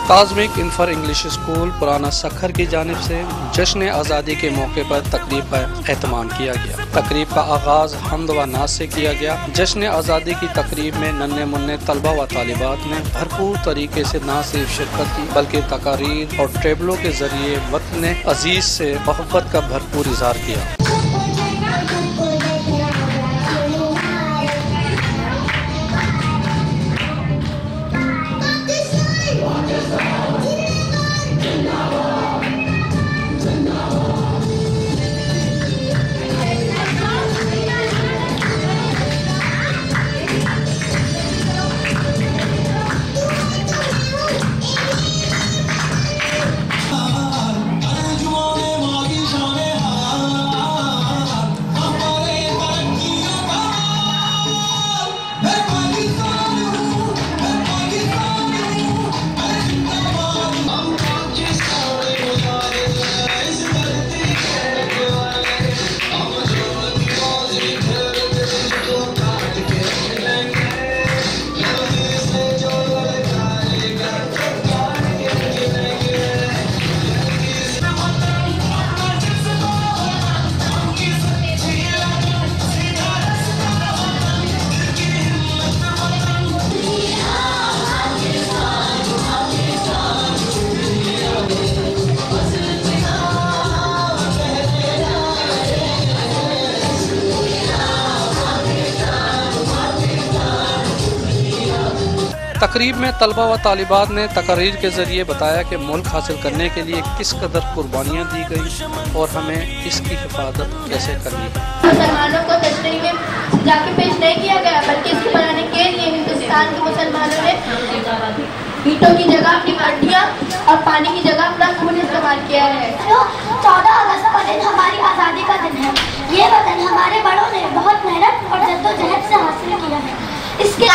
काज़मिक इंफर English school पुराना सखर की जानिब से जश्न आज़ादी के मौके पर तकरीब का एहतमाम किया गया। तकरीब का आगाज हम्द व नाज से किया गया। जश्न आज़ादी की तकरीब में नन्हे मुन्ने तलबा व तालिबात ने भरपूर तरीके से न सिर्फ शिरकत की बल्कि तकारीर और टेबलों के जरिए वतन अजीज से मोहब्बत का भरपूर इजहार किया। तकरीब में तलबा व तालिबात ने तकरीर के जरिए बताया कि मुल्क हासिल करने के लिए किस कदर कुर्बानियाँ दी गई और हमें इसकी हिफाजत कैसे करनी है। मुसलमानों को तशरीह में जाके पेश नहीं किया गया बल्कि इसको बनाने के लिए हिंदुस्तान के मुसलमानों ने ईंटों की जगह अपनी हड्डियाँ और पानी की जगह अपना खून इस्तेमाल किया है। 14 अगस्त का दिन हमारी आज़ादी का दिन है। ये वतन हमारे बड़ों ने बहुत मेहनत और जद्दोजहद से हासिल किया है। इसके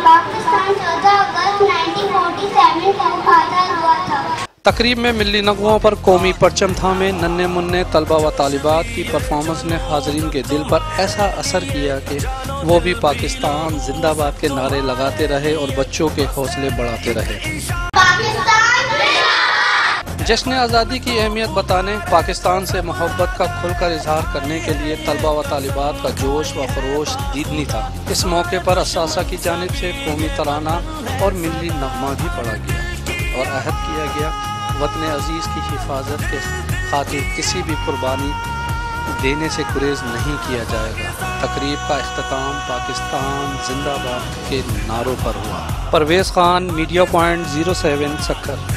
पाकिस्तान 14 अगस्त 1947 को आज़ाद हुआ था। तकरीब में मिली नगमों पर कौमी परचम थामे नन्हे मुन्ने तलबा व तालिबात की परफॉर्मेंस ने हाजरीन के दिल पर ऐसा असर किया कि वो भी पाकिस्तान जिंदाबाद के नारे लगाते रहे और बच्चों के हौसले बढ़ाते रहे। जश्न आज़ादी की अहमियत बताने, पाकिस्तान से मोहब्बत का खुलकर इजहार करने के लिए तलबा व तालिबात का जोश व खरोश दीदनी था। इस मौके पर असासा की जानिब से कौमी तराना और मिली नगमा भी पढ़ा गया और अहद किया गया वतन अजीज़ की हिफाजत के खातिर किसी भी कुर्बानी देने से गुरेज नहीं किया जाएगा। तकरीब का इख्तिताम पाकिस्तान जिंदाबाद के नारों पर हुआ। Parvez Khan, media point 07 Sukkur.